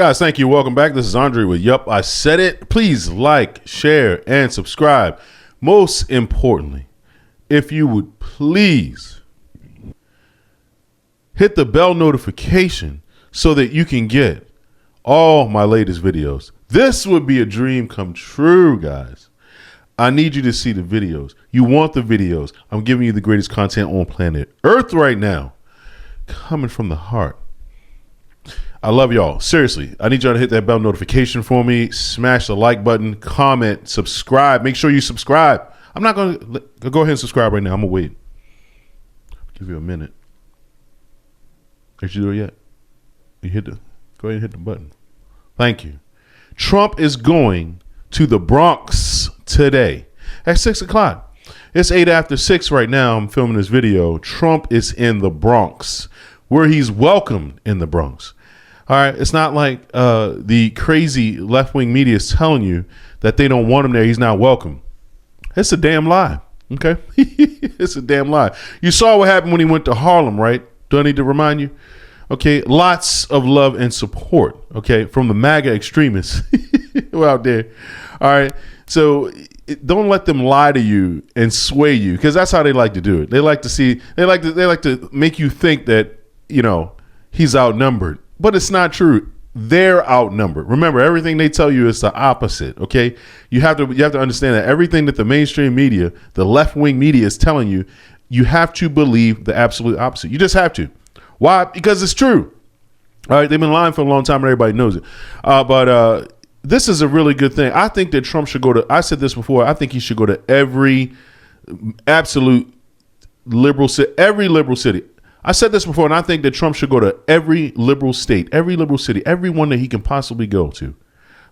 Guys, thank you. Welcome back. This is Andre with Yup, I Said It. Please like, share, and subscribe. Most importantly, if you would please hit the bell notification so that you can get all my latest videos. This would be a dream come true, guys. I need you to see the videos. You want the videos. I'm giving you the greatest content on planet Earth right now, coming from the heart. I love y'all. Seriously, I need y'all to hit that bell notification for me. Smash the like button, comment, subscribe. Make sure you subscribe. I'm not going to go ahead and subscribe right now. I'm going to wait. I'll give you a minute. Did you do it yet? Go ahead and hit the button. Thank you. Trump is going to the Bronx today at 6 o'clock. It's 8 after 6 right now. I'm filming this video. Trump is in the Bronx, where he's welcomed in the Bronx. All right, it's not like the crazy left-wing media is telling you that they don't want him there. He's not welcome. It's a damn lie, okay? It's a damn lie. You saw what happened when he went to Harlem, right? Do I need to remind you? Okay, lots of love and support, okay, from the MAGA extremists who are out there. All right, so don't let them lie to you and sway you, because that's how they like to do it. They like to make you think that, you know, he's outnumbered. But it's not true. They're outnumbered. Remember, everything they tell you is the opposite. Okay, you have to understand that everything that the mainstream media, the left-wing media, is telling you, you have to believe the absolute opposite. You just have to. Why? Because it's true. All right, they've been lying for a long time, and everybody knows it. But this is a really good thing. I think that Trump should go to. I said this before. I think he should go to every absolute liberal city, every liberal city. I said this before, and I think that Trump should go to every liberal state, every liberal city, every one that he can possibly go to.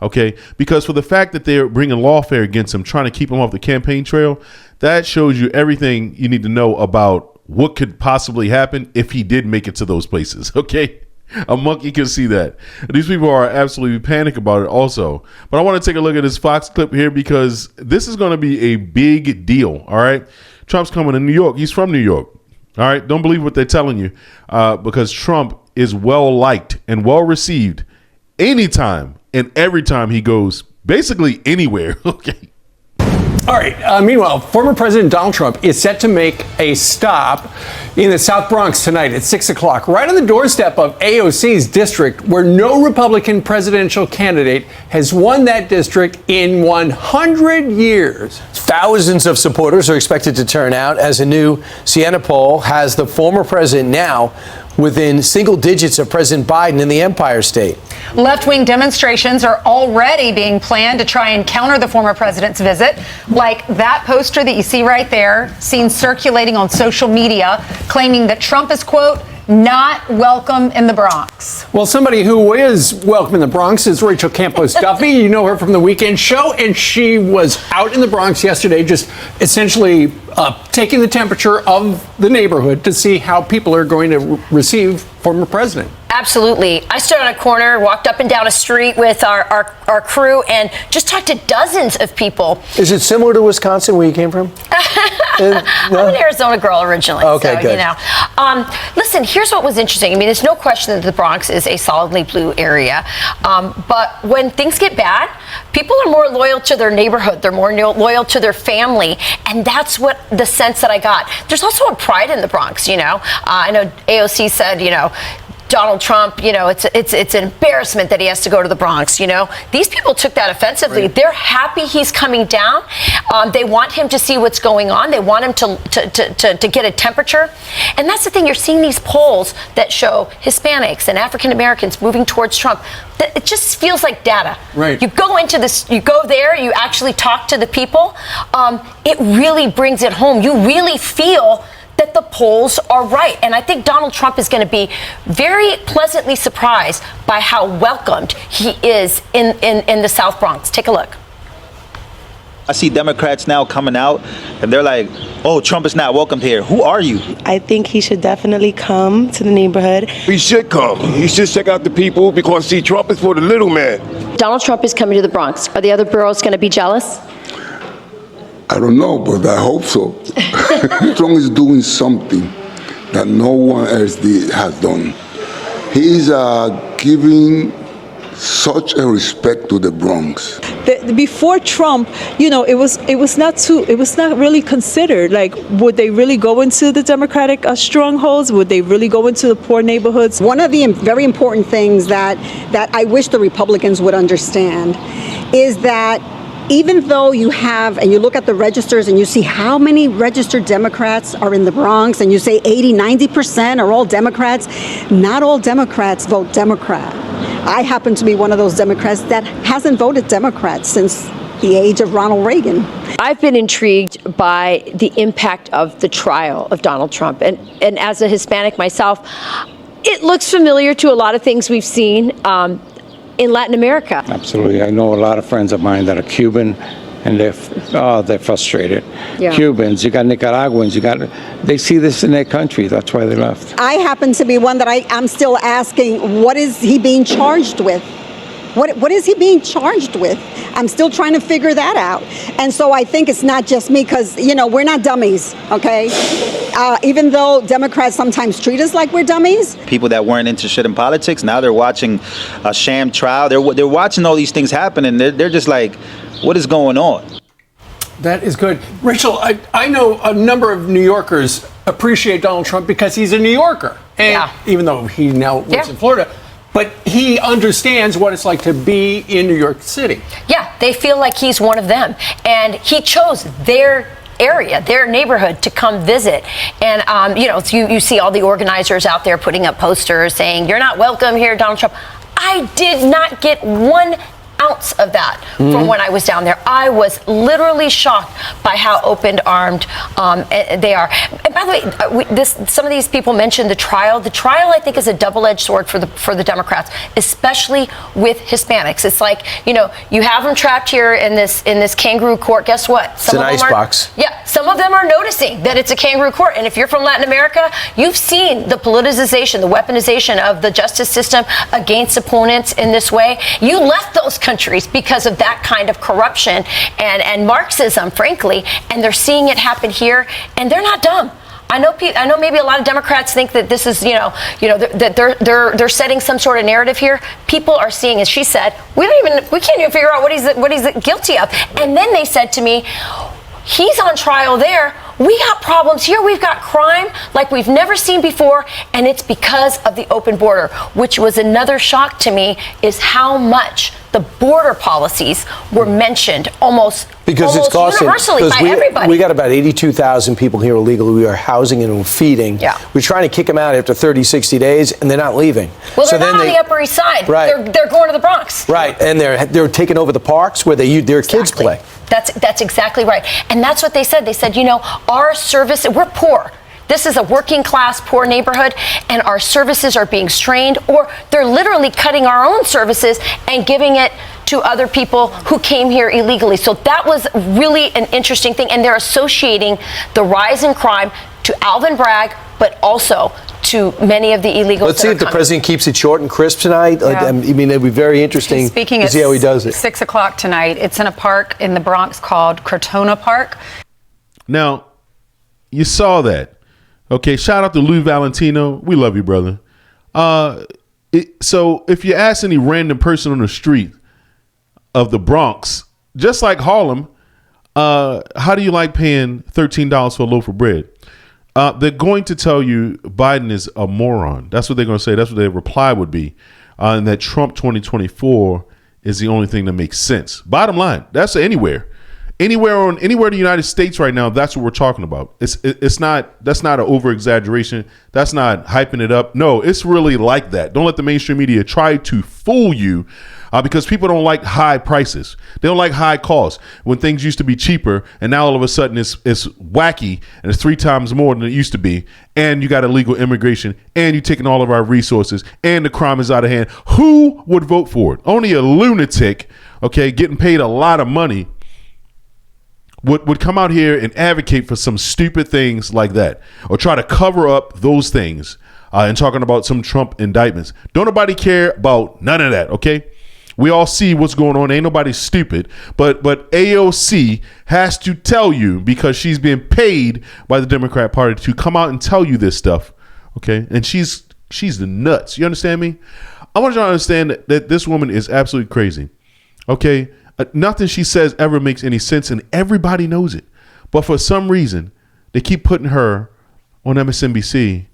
Okay, because for the fact that they're bringing lawfare against him, trying to keep him off the campaign trail, that shows you everything you need to know about what could possibly happen if he did make it to those places. Okay, a monkey can see that. These people are absolutely panic about it also. But I want to take a look at this Fox clip here, because this is going to be a big deal. All right, Trump's coming to New York. He's from New York. All right, don't believe what they're telling you, because Trump is well liked and well received anytime and every time he goes, basically anywhere. Okay. All right. Meanwhile, former President Donald Trump is set to make a stop in the South Bronx tonight at 6 o'clock, right on the doorstep of AOC's district, where no Republican presidential candidate has won that district in 100 years. Thousands of supporters are expected to turn out as a new Siena poll has the former president now within single digits of President Biden in the Empire State. Left-wing demonstrations are already being planned to try and counter the former president's visit, like that poster that you see right there, seen circulating on social media, claiming that Trump is, quote, not welcome in the Bronx. Well, somebody who is welcome in the Bronx is Rachel Campos Duffy. You know her from the Weekend Show, and she was out in the Bronx yesterday, just essentially taking the temperature of the neighborhood to see how people are going to receive former president. Absolutely. I stood on a corner, walked up and down a street with our crew, and just talked to dozens of people. Is it similar to Wisconsin, where you came from? No? I'm an Arizona girl originally. Okay, so, good. You know. Listen, here's what was interesting. I mean, there's no question that the Bronx is a solidly blue area. But when things get bad, people are more loyal to their neighborhood. They're more loyal to their family. And that's what the sense that I got. There's also a pride in the Bronx, you know. I know AOC said, you know, Donald Trump, you know, it's an embarrassment that he has to go to the Bronx, you know. These people took that offensively. Right. They're happy he's coming down. They want him to see what's going on. They want him to get a temperature. And that's the thing. You're seeing these polls that show Hispanics and African Americans moving towards Trump. It just feels like data. Right. You go into this, you go there, you actually talk to the people. It really brings it home. You really feel that the polls are right. And I think Donald Trump is going to be very pleasantly surprised by how welcomed he is in the South Bronx. Take a look. I see Democrats now coming out and they're like, oh, Trump is not welcomed here. Who are you? I think he should definitely come to the neighborhood. He should come. He should check out the people, because, see, Trump is for the little man. Donald Trump is coming to the Bronx. Are the other boroughs going to be jealous? I don't know, but I hope so. Trump is doing something that no one else has done. He's giving such a respect to the Bronx. Before Trump, it was not really considered. Like, would they really go into the Democratic strongholds? Would they really go into the poor neighborhoods? One of the very important things that I wish the Republicans would understand is that even though you have, and you look at the registers and you see how many registered Democrats are in the Bronx, and you say 80-90% are all Democrats, not all Democrats vote Democrat. I happen to be one of those Democrats that hasn't voted Democrat since the age of Ronald Reagan. I've been intrigued by the impact of the trial of Donald Trump. And as a Hispanic myself, it looks familiar to a lot of things we've seen in Latin America. Absolutely. I know a lot of friends of mine that are Cuban, and they're frustrated. Yeah. Cubans, you got Nicaraguans, they see this in their country. That's why they left. I happen to be one that I'm still asking, what is he being charged with? What is he being charged with? I'm still trying to figure that out. And so I think it's not just me, because, we're not dummies, okay? Even though Democrats sometimes treat us like we're dummies. People that weren't interested in politics, now they're watching a sham trial. They're watching all these things happen, and they're just like, what is going on? That is good. Rachel, I know a number of New Yorkers appreciate Donald Trump because he's a New Yorker. And even though he now lives in Florida. But he understands what it's like to be in New York City. Yeah, they feel like he's one of them. And he chose their area, their neighborhood, to come visit. And, you see all the organizers out there putting up posters saying, "You're not welcome here, Donald Trump." I did not get 1 ounce of that from when I was down there. I was literally shocked by how open-armed they are. And by the way, some of these people mentioned the trial. The trial, I think, is a double-edged sword for the Democrats, especially with Hispanics. It's like, you have them trapped here in this kangaroo court. Guess what? It's an icebox. Yeah, some of them are noticing that it's a kangaroo court. And if you're from Latin America, you've seen the politicization, the weaponization of the justice system against opponents in this way. You left those countries because of that kind of corruption and Marxism, frankly, and they're seeing it happen here, and they're not dumb. I know maybe a lot of Democrats think that this is, that they're setting some sort of narrative here. People are seeing, as she said, we can't even figure out what he's guilty of. And then they said to me, he's on trial there. We got problems here. We've got crime like we've never seen before, and it's because of the open border, which was another shock to me, is how much the border policies were mentioned almost it's costing, universally by everybody. We got about 82,000 people here illegally. We are housing and we're feeding. Yeah. We're trying to kick them out after 30, 60 days, and they're not leaving. Well, they're not on the Upper East Side. Right. They're going to the Bronx. Right, and they're taking over the parks where their kids play. That's exactly right. And that's what they said. They said, our service, we're poor. This is a working class, poor neighborhood, and our services are being strained, or they're literally cutting our own services and giving it to other people who came here illegally. So that was really an interesting thing. And they're associating the rise in crime to Alvin Bragg, but also to many of the illegals. Let's see if the president keeps it short and crisp tonight. Yeah. I mean, it'd be very interesting to see how he does it. 6 o'clock tonight. It's in a park in the Bronx called Crotona Park. Now, you saw that. Okay, shout out to Lou Valentino. We love you, brother. So if you ask any random person on the street of the Bronx, just like Harlem, how do you like paying $13 for a loaf of bread? They're going to tell you Biden is a moron. That's what they're going to say. That's what their reply would be. And that Trump 2024 is the only thing that makes sense. Bottom line, that's anywhere in the United States right now. That's what we're talking about. That's not an over exaggeration. That's not hyping it up. No, it's really like that. Don't let the mainstream media try to fool you, because people don't like high prices. They don't like high costs. When things used to be cheaper and now all of a sudden it's wacky and it's 3 times more than it used to be, and you got illegal immigration, and you're taking all of our resources, and the crime is out of hand. Who would vote for it? Only a lunatic, okay, getting paid a lot of money would come out here and advocate for some stupid things like that, or try to cover up those things, and talking about some Trump indictments. Don't nobody care about none of that, okay? We all see what's going on. Ain't nobody stupid, but AOC has to tell you, because she's being paid by the Democrat Party to come out and tell you this stuff, okay? And she's the nuts. You understand me? I want you to understand that this woman is absolutely crazy. Okay. Nothing she says ever makes any sense, and everybody knows it. But for some reason, they keep putting her on MSNBC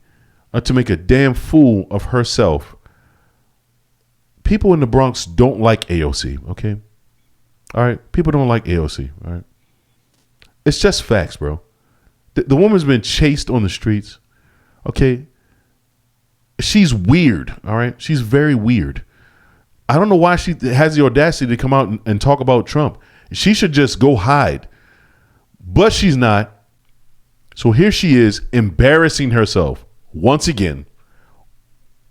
to make a damn fool of herself. People in the Bronx don't like AOC. Okay. All right. People don't like AOC. All right. It's just facts, bro. The woman's been chased on the streets. Okay. She's weird. All right. She's very weird. I don't know why she has the audacity to come out and talk about Trump. She should just go hide. But she's not. So here she is embarrassing herself once again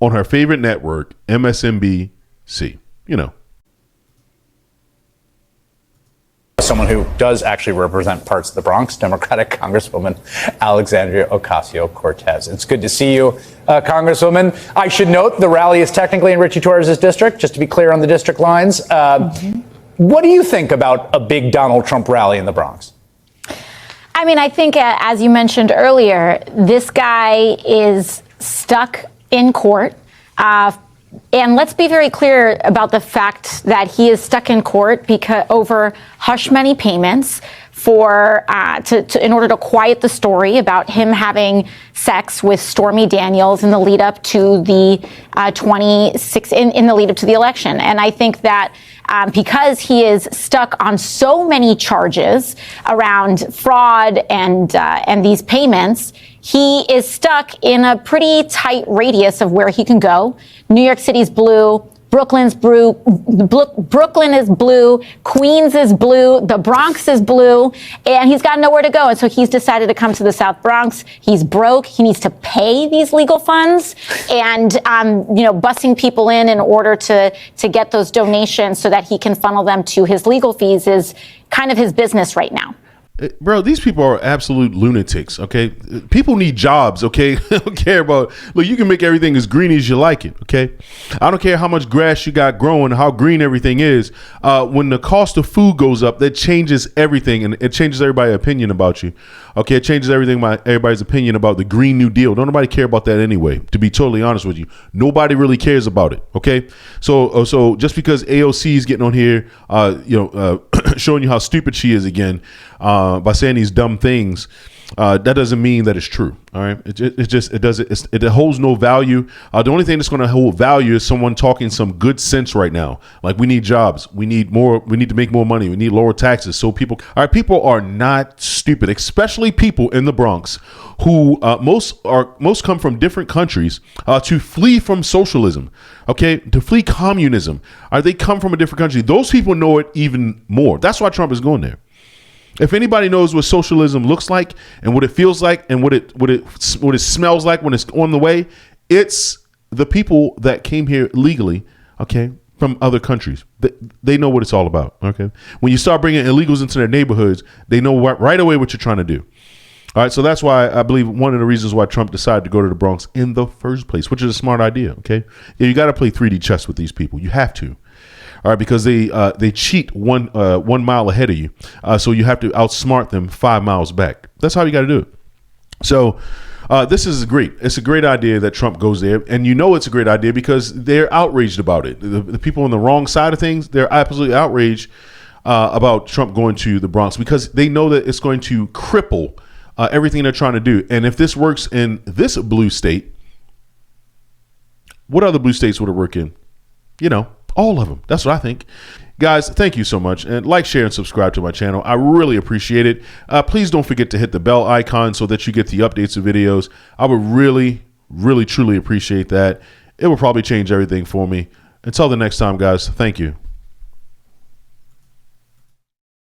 on her favorite network, MSNBC. You know. Someone who does actually represent parts of the Bronx, Democratic Congresswoman Alexandria Ocasio-Cortez. It's good to see you, Congresswoman. I should note the rally is technically in Richie Torres' district, just to be clear on the district lines. What do you think about a big Donald Trump rally in the Bronx? I mean, I think, as you mentioned earlier, this guy is stuck in court. And let's be very clear about the fact that he is stuck in court because over hush money payments for in order to quiet the story about him having sex with Stormy Daniels in the lead up to the in the lead up to the election. And I think that because he is stuck on so many charges around fraud and these payments, he is stuck in a pretty tight radius of where he can go. New York City's blue, Brooklyn is blue, Queens is blue, the Bronx is blue, and he's got nowhere to go. And so he's decided to come to the South Bronx. He's broke. He needs to pay these legal funds and, bussing people in order to get those donations so that he can funnel them to his legal fees is kind of his business right now. Bro, these people are absolute lunatics, okay? People need jobs, okay? I don't care about, look, you can make everything as green as you like it, okay? I don't care how much grass you got growing, how green everything is. When the cost of food goes up, that changes everything, and it changes everybody's opinion about you, okay? It changes everybody's opinion about the Green New Deal. Don't nobody care about that anyway, to be totally honest with you. Nobody really cares about it, okay? So just because AOC is getting on here, showing you how stupid she is again, by saying these dumb things, that doesn't mean that it's true. All right, it holds no value. The only thing that's going to hold value is someone talking some good sense right now. Like, we need jobs, we need to make more money, we need lower taxes. So people are not stupid, especially people in the Bronx who most come from different countries to flee from socialism. Okay, to flee communism. They come from a different country. Those people know it even more. That's why Trump is going there. If anybody knows what socialism looks like and what it feels like and what it smells like when it's on the way, it's the people that came here legally, okay, from other countries. They know what it's all about, okay? When you start bringing illegals into their neighborhoods, they know right away what you're trying to do. All right, so that's why I believe one of the reasons why Trump decided to go to the Bronx in the first place, which is a smart idea, okay? Yeah, you got to play 3D chess with these people. You have to. All right, because they cheat 1 mile ahead of you, so you have to outsmart them 5 miles back. That's how you got to do it. So this is great. It's a great idea that Trump goes there, and it's a great idea because they're outraged about it. The people on the wrong side of things, they're absolutely outraged about Trump going to the Bronx because they know that it's going to cripple everything they're trying to do. And if this works in this blue state, what other blue states would it work in? All of them. That's what I think. Guys, thank you so much. And like, share, and subscribe to my channel. I really appreciate it. Please don't forget to hit the bell icon so that you get the updates of videos. I would really, really, truly appreciate that. It will probably change everything for me. Until the next time, guys, thank you.